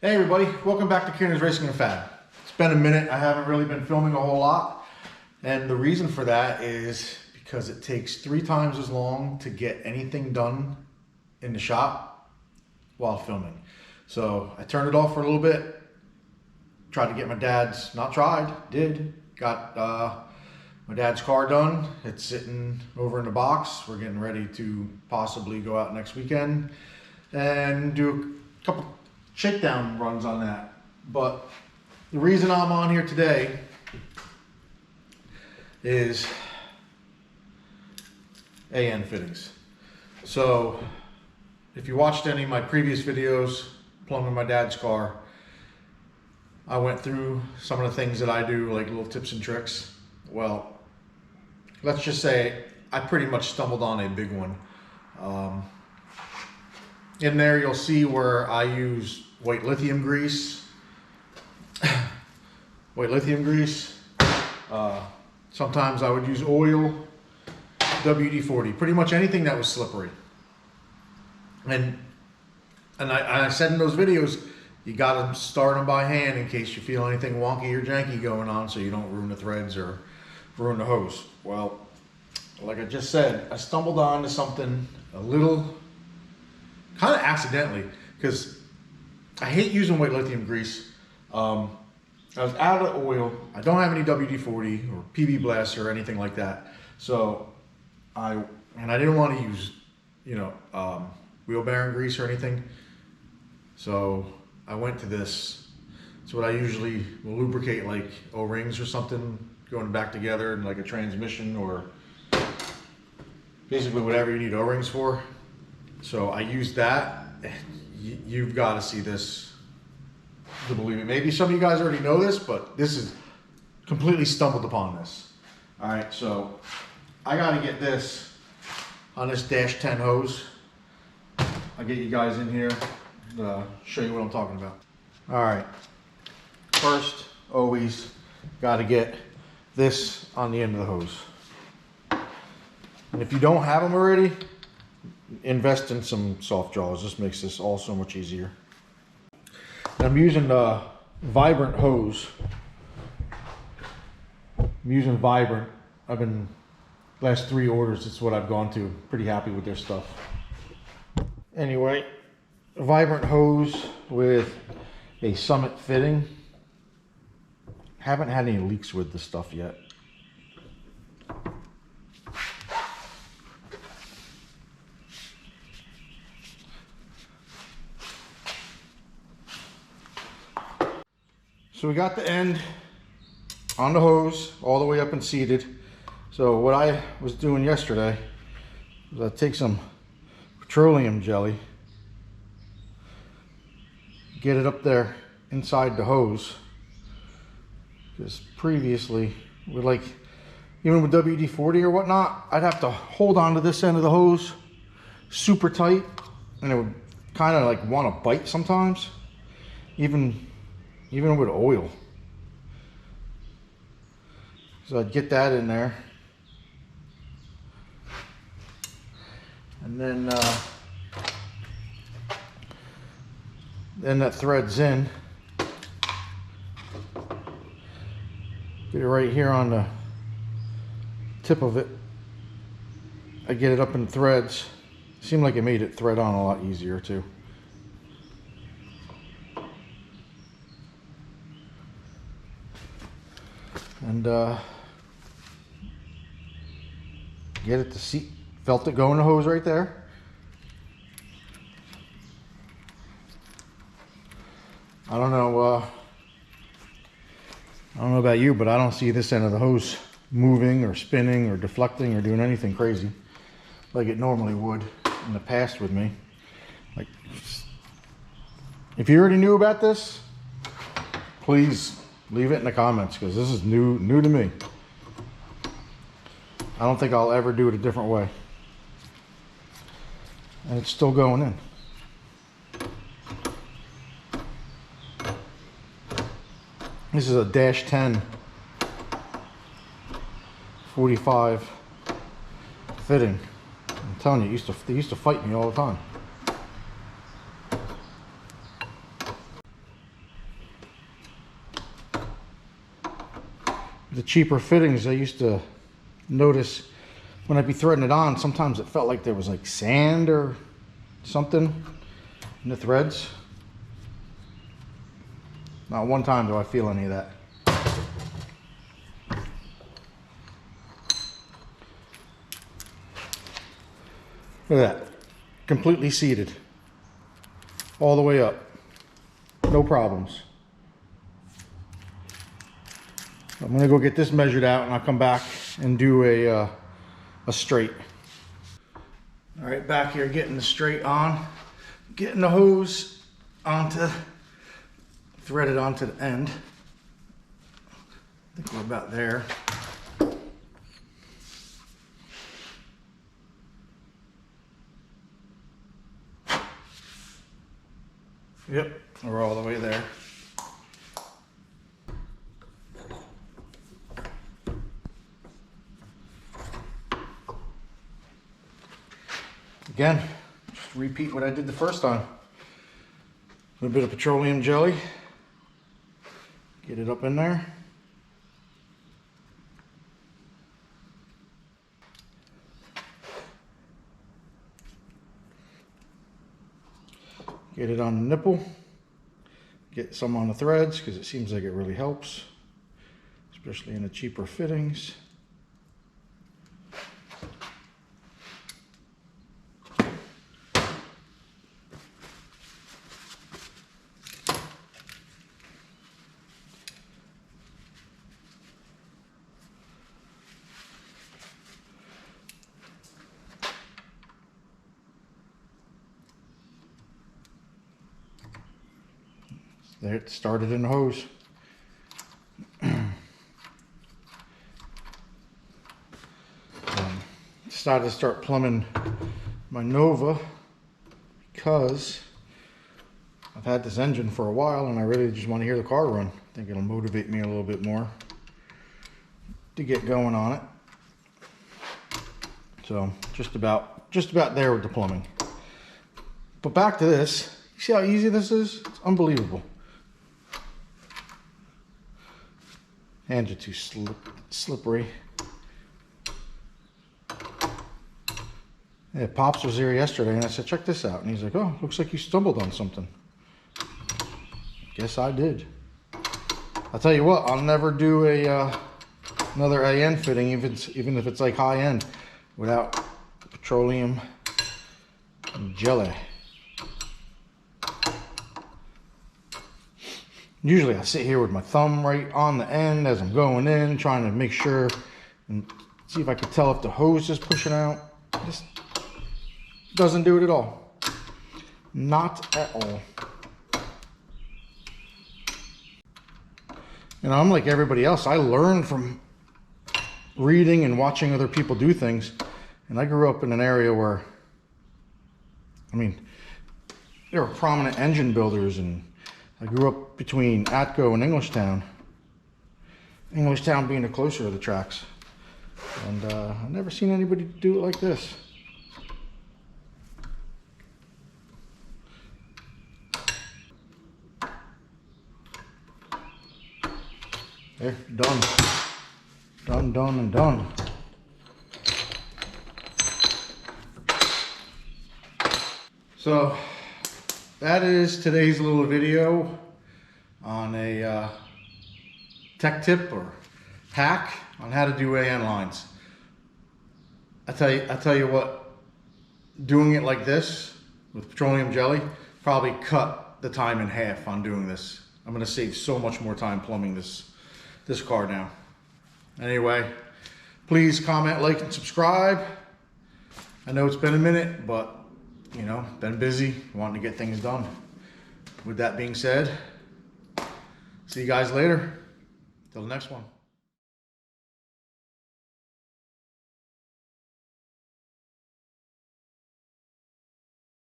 Hey everybody, welcome back to Kieran's Racing and Fab. It's been a minute, I haven't really been filming a whole lot. And the reason for that is because it takes 3 times as long to get anything done in the shop while filming. So I turned it off for a little bit, tried to get my dad's, got my dad's car done. It's sitting over in the box. We're getting ready to possibly go out next weekend and do a couple shakedown runs on that. But the reason I'm on here today is AN fittings. So if you watched any of my previous videos plumbing my dad's car, I went through some of the things that I do, like little tips and tricks. Well, let's just say I pretty much stumbled on a big one. In there you'll see where I use white lithium grease. Sometimes I would use oil, WD-40, pretty much anything that was slippery. And I said in those videos, you gotta start them by hand in case you feel anything wonky or janky going on, so you don't ruin the threads or ruin the hose. Well, like I just said, I stumbled onto something a little kind of accidentally, because I hate using white lithium grease. I was out of oil. I don't have any WD-40 or PB Blast or anything like that. So I didn't want to use, wheel bearing grease or anything. So I went to this. It's what I usually will lubricate, like O-rings or something, going back together in like a transmission or basically whatever you need O-rings for. So I used that. You've got to see this to believe it. Maybe some of you guys already know this, but this is completely stumbled upon this. All right, so I got to get this on this Dash 10 hose. I'll get you guys in here to show you what I'm talking about. All right, first, always got to get this on the end of the hose. And if you don't have them already, invest in some soft jaws. This makes this all so much easier. And I'm using the Vibrant hose. I'm using Vibrant. Last 3 orders, it's what I've gone to. Pretty happy with their stuff. Anyway, Vibrant hose with a Summit fitting. Haven't had any leaks with this stuff yet. So we got the end on the hose all the way up and seated. So what I was doing yesterday was I take some petroleum jelly, get it up there inside the hose, because previously even with WD-40 or whatnot, I'd have to hold on to this end of the hose super tight, and it would kind of like want to bite sometimes, even with oil. So I'd get that in there, and then that threads in. Get it right here on the tip of it. I get it up in threads. Seemed like it made it thread on a lot easier too. And get it to seat. Felt it go in the hose right there. I don't know about you, but I don't see this end of the hose moving or spinning or deflecting or doing anything crazy like it normally would in the past with me. Like, if you already knew about this, please leave it in the comments, because this is new to me. I don't think I'll ever do it a different way. And it's still going in. This is a Dash 10 45 fitting. I'm telling you, they used to fight me all the time. the cheaper fittings, I used to notice when I'd be threading it on, sometimes it felt like there was like sand or something in the threads. Not one time do I feel any of that. Look at that, completely seated, all the way up, no problems. I'm gonna go get this measured out and I'll come back and do a straight. All right, back here getting the straight on, getting the hose threaded onto the end. I think we're about there. Yep, we're all the way there. Again, just repeat what I did the first time. A little bit of petroleum jelly. Get it up in there. Get it on the nipple. Get some on the threads because it seems like it really helps, especially in the cheaper fittings. There, it started in the hose. Decided to start plumbing my Nova because I've had this engine for a while and I really just want to hear the car run. I think it'll motivate me a little bit more to get going on it. So just about there with the plumbing. But back to this. You see how easy this is? It's unbelievable. Hands are too slippery. Yeah, Pops was here yesterday and I said, check this out. And he's like, oh, looks like you stumbled on something. Guess I did. I'll tell you what, I'll never do another AN fitting, even if it's like high end, without petroleum jelly. Usually I sit here with my thumb right on the end as I'm going in, trying to make sure and see if I can tell if the hose is pushing out. This doesn't do it at all. Not at all. You know, I'm like everybody else. I learn from reading and watching other people do things. And I grew up in an area where, I mean, there were prominent engine builders, and I grew up between Atco and Englishtown. Englishtown being the closer to the tracks. And I've never seen anybody do it like this. There, done. Done, done, and done. So that is today's little video on a tech tip or hack on how to do AN lines. I tell you what, doing it like this with petroleum jelly probably cut the time in half on doing this. I'm gonna save so much more time plumbing this car now. Anyway, please comment, like, and subscribe. I know it's been a minute, but you know, been busy, wanting to get things done. With that being said, see you guys later. Till the next one.